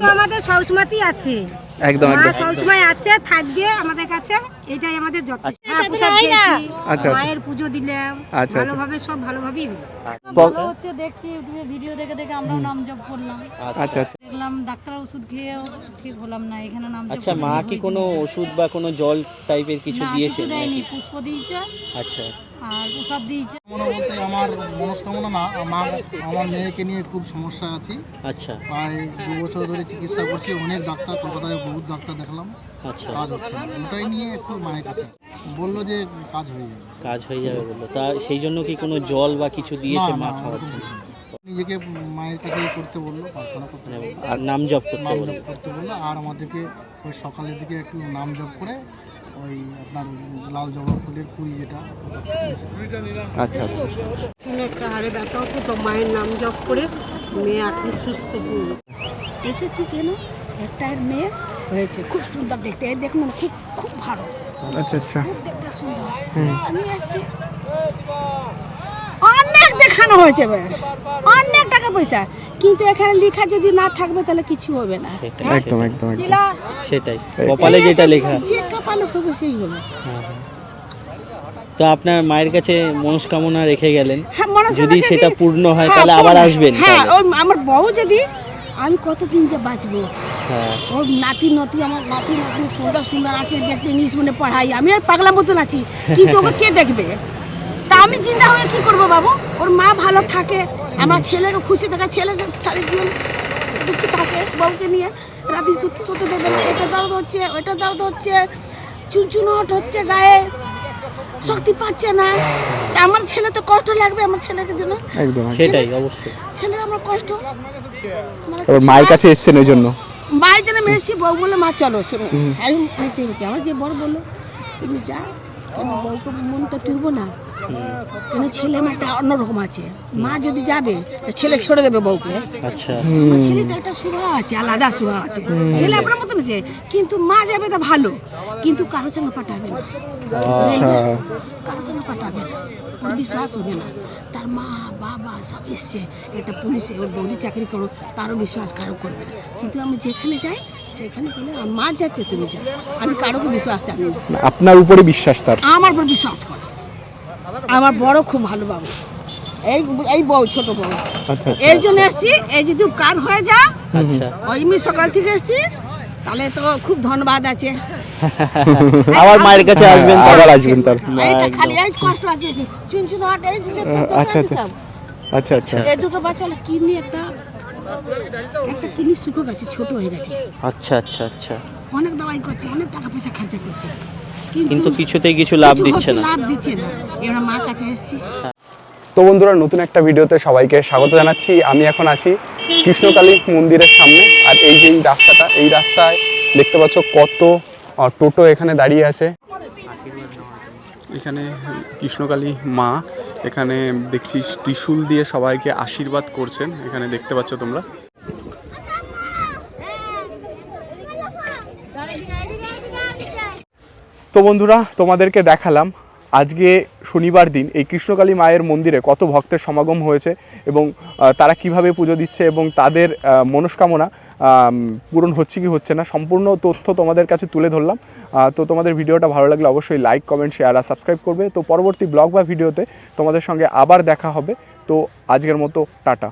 তো আমাদের সবসময়ই আছে, একদম মা একদম সবসময় আছে, থাকবে আমাদের কাছে, এটাই আমাদের যথেষ্ট। হ্যাঁ, প্রসাদ খেয়েছি, মায়ের পুজো দিলাম, ভালোভাবে সব ভালোভাবেই হলো। ভালো হচ্ছে দেখছি ইউটিউবে ভিডিও দেখে দেখে আমরাও নাম জপ করলাম। আচ্ছা আচ্ছা দেখলাম ডাক্তার ওষুধ খেয়েও ঠিক হলাম না, এখানে নাম জপ আচ্ছা, মা কি কোনো ওষুধ বা কোনো জল টাইপের কিছু দিয়েছে? কিছু দেয়নি, পুষ্প দিয়েছে আচ্ছা আর প্রসাদ দিয়েছে। বলতে আমার মনস্কামনা না, আমার মেয়েকে নিয়ে খুব সমস্যা আছি। আচ্ছা প্রায় 2 বছর ধরে চিকিৎসা করছি, অনেক ডাক্তার, কলকাতায় বহুত ডাক্তার দেখলাম, আচ্ছা, কাজ হচ্ছে না। ওটাই নিয়ে একটু মায়ের কাছে বললো যে কাজ হয়ে যাবে। কাজ হয়ে যাবে বললো। তা সেই জন্য কি কোনো জল বা কিছু দিয়েছে না, মা না, খাওয়ার ওরকম জন্য? কিছু না। নিজেকে মায়ের কাছেই করতে বললো, প্রার্থনা করতে বললো, আর নাম জপ করতে নাম বললো। জপ করতে বললো। আর আমাদেরকে ওই সকালের দিকে একটু নাম জপ করে ওই আপনার লাল জবা ফুলের কুড়ি যেটা, আচ্ছা আচ্ছা একটা হাড়ে ব্যথা হতো, তো মায়ের নাম জপ করে মেয়ে আপনি সুস্থ হল। এসেছি কেন, একটা মেয়ে হয়েছে, খুব সুন্দর দেখতে, এই দেখুন খুব খুব ভালো, আচ্ছা আচ্ছা খুব দেখতে সুন্দর। আমি এসেছি, অনেক দেখানো হয়েছে, অনেক টাকা পয়সা, কিন্তু এখানে লেখা যদি না থাকবে তাহলে কিছু হবে না। একদম একদম একদম সেটাই কপালে যেটা লেখা। যে কপালে হবে সেই হবে। তো আপনার মায়ের কাছে মনস্কামনা রেখে গেলেন, হ্যাঁ, মনস্কামনা যদি রেখে সেটা গেলে- পূর্ণ হয় হ্যাঁ, তাহলে আবার পূর্ণ। আসবেন? হ্যাঁ, তাহলে? ওই আমার বউ যদি, আমি কতদিন যে বাঁচবো, হ্যাঁ ওর নাতি আমার নাতি সুন্দর সুন্দর আছে দেখতে, ইংলিশ মানে পড়াই, আমি আর পাগলা মতন আছি, কিন্তু ওকে কে দেখবে? তা আমি চিন্তা হয়ে কি করবো বাবু, ওর মা ভালো থাকে, আমার ছেলেকে খুশি থাকে, ছেলে জীবন দুঃখী থাকে, বউকে নিয়ে রাতে শুতে দেবে না, এটা দর্দ হচ্ছে, ওইটা দর্দ হচ্ছে, চুনচুনট হচ্ছে গায়ে, শক্তি পাচ্ছে না। তা আমার ছেলে তো কষ্ট লাগবে, আমার ছেলেকে জন্য, একদম সেটাই অবশ্যই। ছেলে আমার কষ্ট। এবার মায়ের কাছে এসেছেন ওই জন্য? মায়ের জন্য মেসি, বউ বলে মা চলো চলো, আমি মেসি আমার যে বড় বললো তুমি যা, কেন বউকে মনটা তুলবো না, কেন ছেলে মেয়েটা অন্যরকম আছে, মা যদি যাবে তা ছেলে ছেড়ে দেবে বউকে। আচ্ছা আমার ছেলে তো একটা স্বভাব আছে, আলাদা স্বভাব আছে, ছেলে আপনার মতন আছে, কিন্তু মা যাবে তা ভালো, কিন্তু কারোর সঙ্গে পাঠাবে না, আচ্ছা কারোর সঙ্গে পাঠাবে না, ওর বিশ্বাস হবে না। তার মা বাবা সব এসছে, একটা পুলিশে ওর বৌদি চাকরি করো, তারও বিশ্বাস কারো করবে না, কিন্তু আমি যেখানে যাই সেখানে বলে মা যাচ্ছে তুমি যাও, আমি কারোকে বিশ্বাস জানি না। আপনার উপরে বিশ্বাস তার? আমার উপর বিশ্বাস করে, আমার বড় খুব ভালো বাবু, এই এই বউ ছোট বউ, আচ্ছা এর জন্য এসছি, এই যদি কার হয়ে যা, আচ্ছা ওই আমি সকাল থেকে এসছি, তাহলে তো খুব ধন্যবাদ আছে। আবার মায়ের কাছে আসবেন, আবার আসবেন তার? এইটা খালি এই কষ্ট আছে, চুনচুন হাট এই আচ্ছা আচ্ছা আচ্ছা আচ্ছা এই দুটো বাচ্চা হলো কিডনি, একটা কিডনি শুকিয়ে গেছে, ছোট হয়ে গেছে, আচ্ছা আচ্ছা আচ্ছা। অনেক দাওয়াই করছে, অনেক টাকা পয়সা খরচা করছে, কিন্তু কিছুতেই কিছু লাভ দিচ্ছে না। লাভ দিচ্ছে না। এবার মা কাছে এসেছি। তো বন্ধুরা, নতুন একটা ভিডিওতে সবাইকে স্বাগত জানাচ্ছি। আমি এখন আছি কৃষ্ণকালী মন্দিরের সামনে, আর এই যে রাস্তাটা, এই রাস্তায় দেখতে পাচ্ছ কত টোটো এখানে দাঁড়িয়ে আছে। এখানে কৃষ্ণকালী মা, এখানে দেখছি ত্রিশূল দিয়ে সবাইকে আশীর্বাদ করছেন, এখানে দেখতে পাচ্ছ তোমরা। তো বন্ধুরা, তোমাদেরকে দেখালাম আজকে শনিবার দিন এই কৃষ্ণকালী মায়ের মন্দিরে কত ভক্তের সমাগম হয়েছে এবং তারা কিভাবে পুজো দিচ্ছে এবং তাদের মনস্কামনা পূরণ হচ্ছে কি হচ্ছে না, সম্পূর্ণ তথ্য তোমাদের কাছে তুলে ধরলাম। তো তোমাদের ভিডিওটা ভালো লাগলে অবশ্যই লাইক, কমেন্ট, শেয়ার আর সাবস্ক্রাইব করবে। তো পরবর্তী ব্লগ বা ভিডিওতে তোমাদের সঙ্গে আবার দেখা হবে। তো আজকের মতো টাটা।